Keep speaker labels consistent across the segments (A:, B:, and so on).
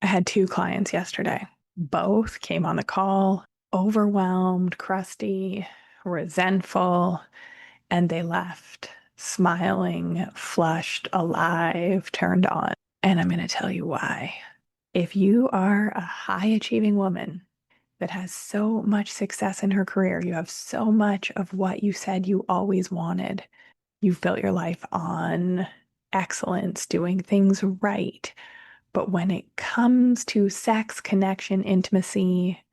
A: I had two clients yesterday. Both came on the call overwhelmed, crusty, resentful, and they left smiling, flushed, alive, turned on. And I'm going to tell you why. If you are a high achieving woman that has so much success in her career, you have so much of what you said you always wanted. You've built your life on excellence, doing things right. But when it comes to sex, connection, intimacy,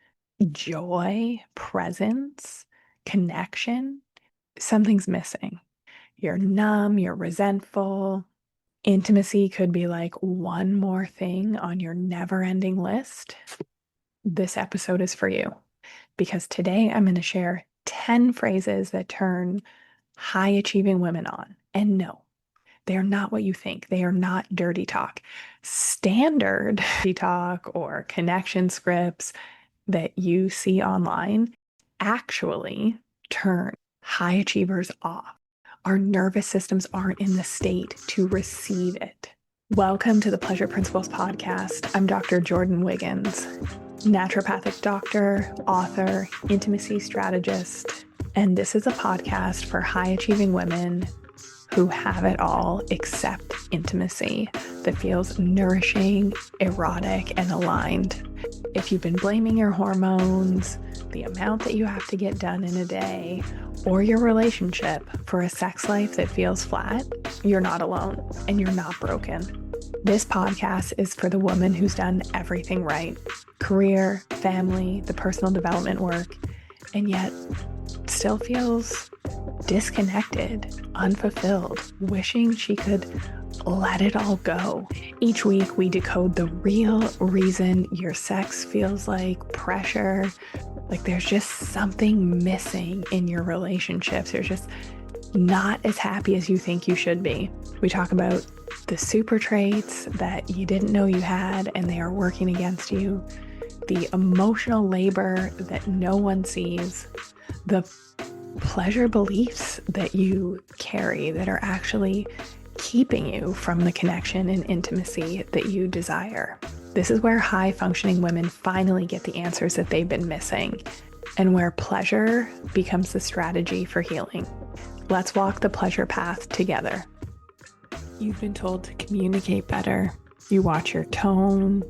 A: joy, presence, connection, something's missing. You're numb, you're resentful. Intimacy could be like one more thing on your never ending list. This episode is for you because today I'm going to share 10 phrases that turn high achieving women on. And no, they are not what you think. They are not dirty talk. Standard dirty talk or connection scripts that you see online actually turn high achievers off. Our nervous systems aren't in the state to receive it. Welcome to the Pleasure Principles podcast. I'm Dr. Jordan Wiggins, naturopathic doctor, author, intimacy strategist, and this is a podcast for high achieving women who have it all except intimacy that feels nourishing, erotic, and aligned. If you've been blaming your hormones, the amount that you have to get done in a day, or your relationship for a sex life that feels flat, you're not alone and you're not broken. This podcast is for the woman who's done everything right: career, family, the personal development work, and yet still feels disconnected, unfulfilled, wishing she could let it all go. Each week, we decode the real reason your sex feels like pressure, like there's just something missing in your relationships. You're just not as happy as you think you should be. We talk about the super traits that you didn't know you had and they are working against you, the emotional labor that no one sees, the pleasure beliefs that you carry that are actually keeping you from the connection and intimacy that you desire. This is where high functioning women finally get the answers that they've been missing and where pleasure becomes the strategy for healing. Let's walk the pleasure path together. You've been told to communicate better. You watch your tone.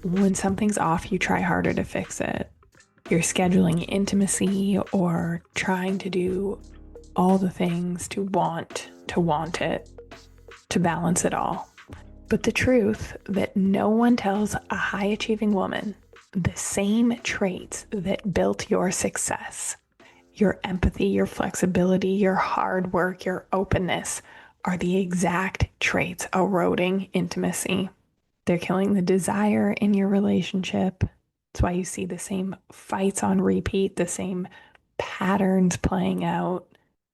A: When something's off, you try harder to fix it. You're scheduling intimacy or trying to do all the things to want it, to balance it all. But the truth that no one tells a high achieving woman, the same traits that built your success, your empathy, your flexibility, your hard work, your openness, are the exact traits eroding intimacy. They're killing the desire in your relationship. That's why you see the same fights on repeat, the same patterns playing out,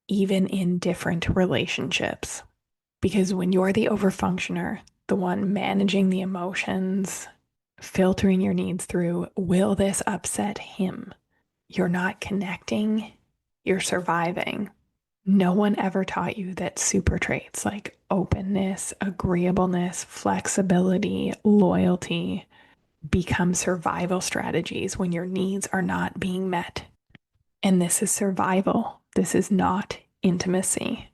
A: even in different relationships. Because when you're the overfunctioner, the one managing the emotions, filtering your needs through, will this upset him? You're not connecting, you're surviving. No one ever taught you that super traits like openness, agreeableness, flexibility, loyalty become survival strategies when your needs are not being met. And this is survival. This is not intimacy.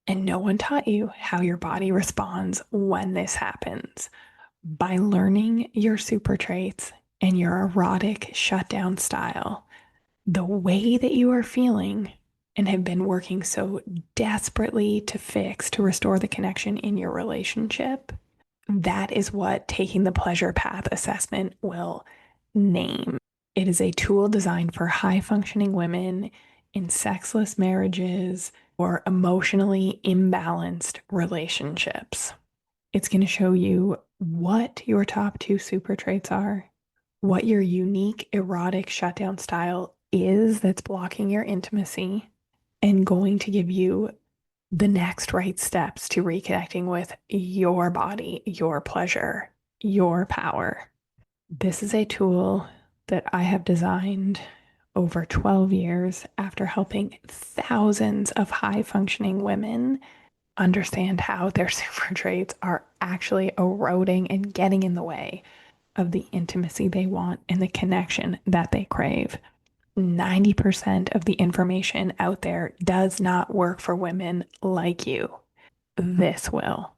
A: And no one taught you how your body responds when this happens. By learning your super traits and your erotic shutdown style, the way that you are feeling and have been working so desperately to fix, to restore the connection in your relationship, that is what taking the pleasure path assessment will name. It is a tool designed for high functioning women in sexless marriages or emotionally imbalanced relationships. It's going to show you what your top two super traits are, what your unique erotic shutdown style is that's blocking your intimacy, and going to give you the next right steps to reconnecting with your body, your pleasure, your power. This is a tool that I have designed over 12 years after helping thousands of high functioning women understand how their super traits are actually eroding and getting in the way of the intimacy they want and the connection that they crave. 90% of the information out there does not work for women like you. This will.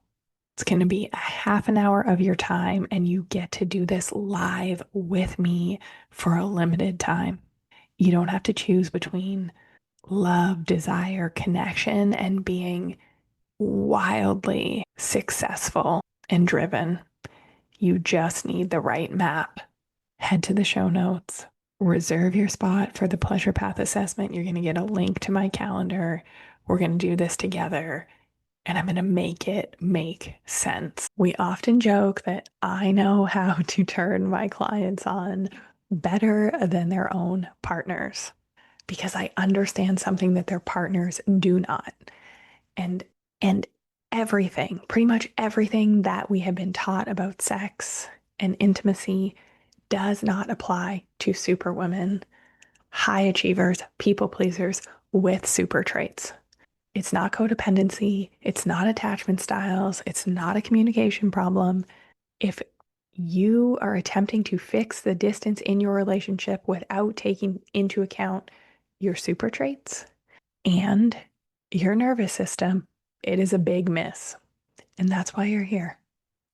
A: It's going to be a half an hour of your time, and you get to do this live with me for a limited time. You don't have to choose between love, desire, connection, and being wildly successful and driven. You just need the right map. Head to the show notes, reserve your spot for the pleasure path assessment. You're going to get a link to my calendar. We're going to do this together, and I'm going to make it make sense. We often joke that I know how to turn my clients on better than their own partners because I understand something that their partners do not. And and everything, pretty much everything that we have been taught about sex and intimacy does not apply to superwomen, high achievers, people pleasers with super traits. It's not codependency. It's not attachment styles. It's not a communication problem. If you are attempting to fix the distance in your relationship without taking into account your super traits and your nervous system, it is a big miss. And that's why you're here.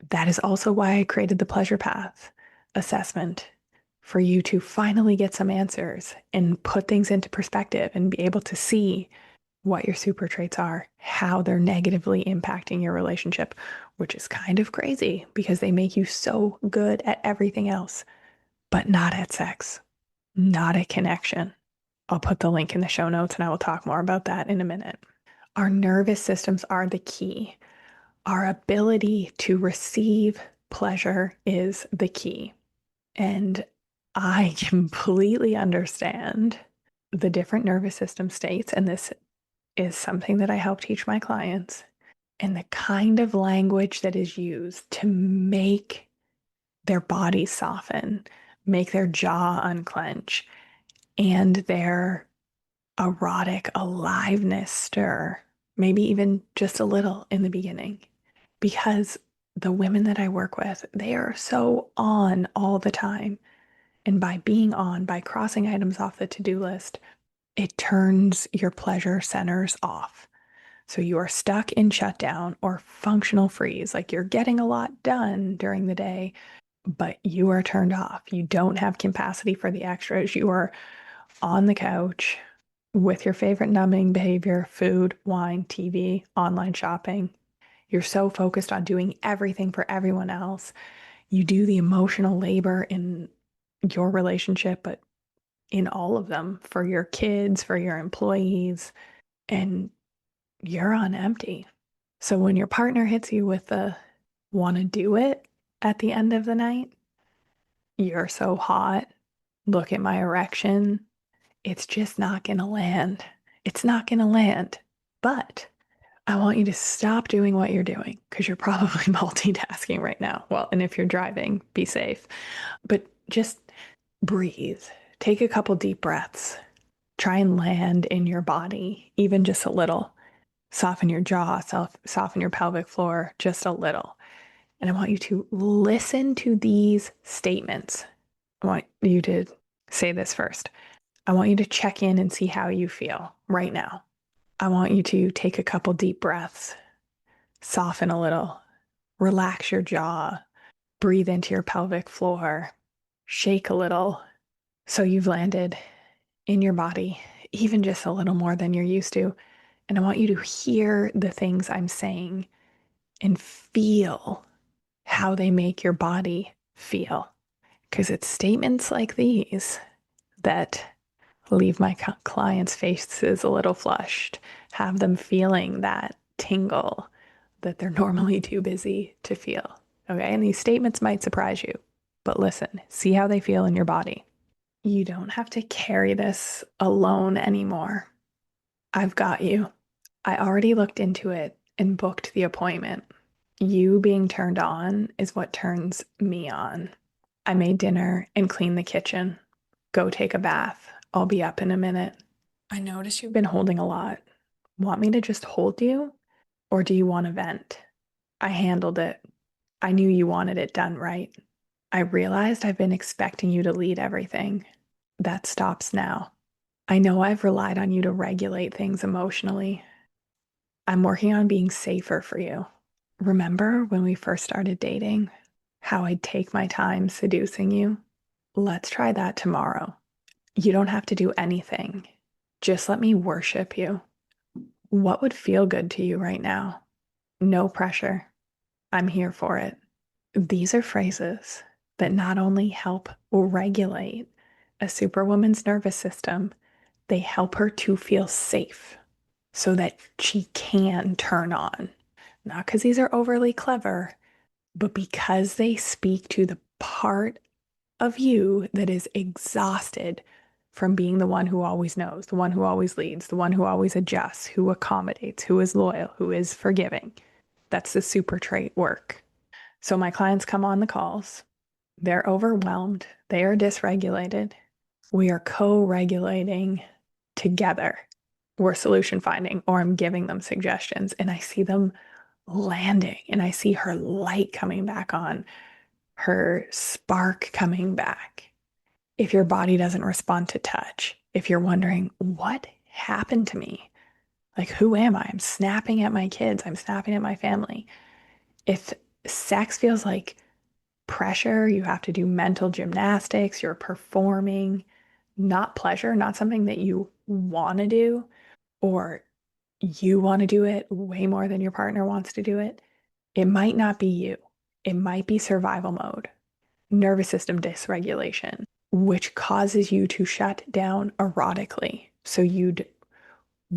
A: That is also why I created the pleasure path assessment for you to finally get some answers and put things into perspective and be able to see what your super traits are, how they're negatively impacting your relationship, which is kind of crazy because they make you so good at everything else, but not at sex, not at connection. I'll put the link in the show notes and I will talk more about that in a minute. Our nervous systems are the key. Our ability to receive pleasure is the key. And I completely understand the different nervous system states. And this is something that I help teach my clients. And the kind of language that is used to make their body soften, make their jaw unclench, and their erotic aliveness stir, maybe even just a little in the beginning. Because the women that I work with, they are so on all the time. And by being on, by crossing items off the to-do list, it turns your pleasure centers off. So you are stuck in shutdown or functional freeze, like you're getting a lot done during the day, but you are turned off. You don't have capacity for the extras. You are on the couch with your favorite numbing behavior, food, wine, TV, online shopping. You're so focused on doing everything for everyone else. You do the emotional labor in your relationship, but in all of them, for your kids, for your employees, and you're on empty. So when your partner hits you with the want to do it at the end of the night, you're so hot. Look at my erection. It's just not going to land. It's not going to land. But I want you to stop doing what you're doing because you're probably multitasking right now. Well, and if you're driving, be safe. But just breathe. Take a couple deep breaths. Try and land in your body, even just a little. Soften your jaw, soften your pelvic floor just a little. And I want you to listen to these statements. I want you to say this first. I want you to check in and see how you feel right now. I want you to take a couple deep breaths, soften a little, relax your jaw, breathe into your pelvic floor, shake a little so you've landed in your body, even just a little more than you're used to. And I want you to hear the things I'm saying and feel how they make your body feel. Because it's statements like these that leave my clients' faces a little flushed, have them feeling that tingle that they're normally too busy to feel. Okay. And these statements might surprise you, but listen, see how they feel in your body. You don't have to carry this alone anymore. I've got you. I already looked into it and booked the appointment. You being turned on is what turns me on. I made dinner and cleaned the kitchen. Go take a bath. I'll be up in a minute. I notice you've been holding a lot. Want me to just hold you? Or do you want to vent? I handled it. I knew you wanted it done right. I realized I've been expecting you to lead everything. That stops now. I know I've relied on you to regulate things emotionally. I'm working on being safer for you. Remember when we first started dating? How I'd take my time seducing you? Let's try that tomorrow. You don't have to do anything. Just let me worship you. What would feel good to you right now? No pressure. I'm here for it. These are phrases that not only help regulate a superwoman's nervous system, they help her to feel safe so that she can turn on. Not because these are overly clever, but because they speak to the part of you that is exhausted from being the one who always knows, the one who always leads, the one who always adjusts, who accommodates, who is loyal, who is forgiving. That's the super trait work. So my clients come on the calls. They're overwhelmed. They are dysregulated. We are co-regulating together. We're solution finding, or I'm giving them suggestions, and I see them landing, and I see her light coming back on, her spark coming back. If your body doesn't respond to touch, if you're wondering, what happened to me? Like, who am I? I'm snapping at my kids. I'm snapping at my family. If sex feels like pressure, you have to do mental gymnastics, you're performing, not pleasure, not something that you want to do, or you want to do it way more than your partner wants to do it, it might not be you. It might be survival mode, nervous system dysregulation, which causes you to shut down erotically. So you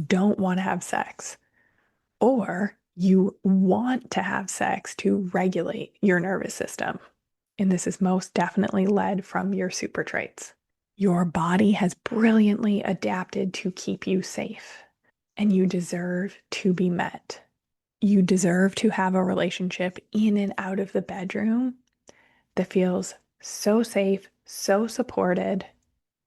A: don't want to have sex, or you want to have sex to regulate your nervous system. And this is most definitely led from your super traits. Your body has brilliantly adapted to keep you safe, and you deserve to be met. You deserve to have a relationship in and out of the bedroom that feels so safe, so supported,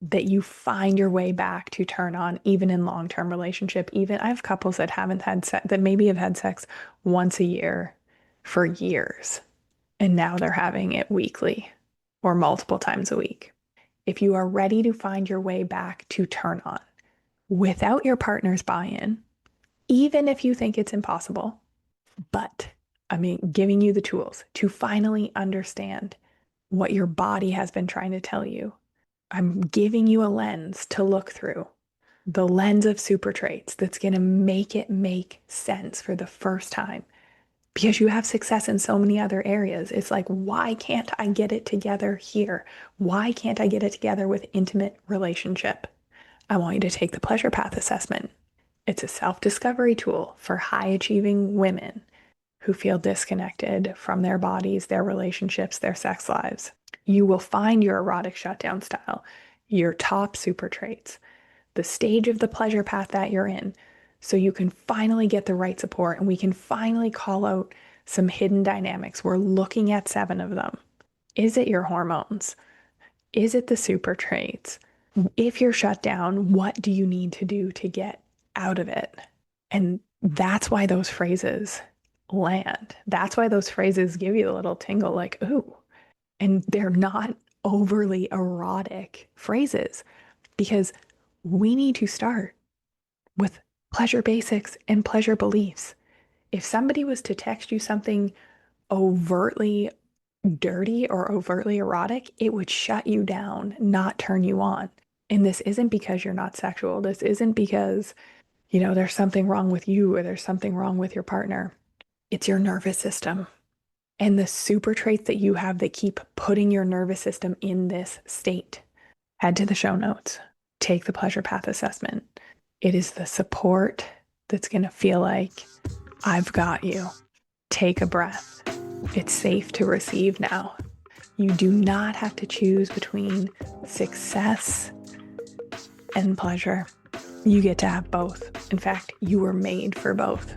A: that you find your way back to turn on, even in long-term relationship. Even I have couples that haven't had sex, that maybe have had sex once a year for years, and now they're having it weekly or multiple times a week. If you are ready to find your way back to turn on without your partner's buy-in, even if you think it's impossible, but giving you the tools to finally understand what your body has been trying to tell you. I'm giving you a lens to look through, the lens of super traits that's going to make it make sense for the first time, because you have success in so many other areas. It's like, why can't I get it together here? Why can't I get it together with intimate relationship? I want you to take the pleasure path assessment. It's a self-discovery tool for high-achieving women who feel disconnected from their bodies, their relationships, their sex lives. You will find your erotic shutdown style, your top super traits, the stage of the pleasure path that you're in, so you can finally get the right support, and we can finally call out some hidden dynamics. We're looking at 7 of them. Is it your hormones? Is it the super traits? If you're shut down, what do you need to do to get out of it? And that's why those phrases land. That's why those phrases give you a little tingle, like, ooh. And they're not overly erotic phrases, because we need to start with pleasure basics and pleasure beliefs. If somebody was to text you something overtly dirty or overtly erotic, it would shut you down, not turn you on. And this isn't because you're not sexual. This isn't because, there's something wrong with you or there's something wrong with your partner. It's your nervous system and the super traits that you have that keep putting your nervous system in this state. Head to the show notes. Take the pleasure path assessment. It is the support that's going to feel like, I've got you. Take a breath. It's safe to receive now. You do not have to choose between success and pleasure. You get to have both. In fact, you were made for both.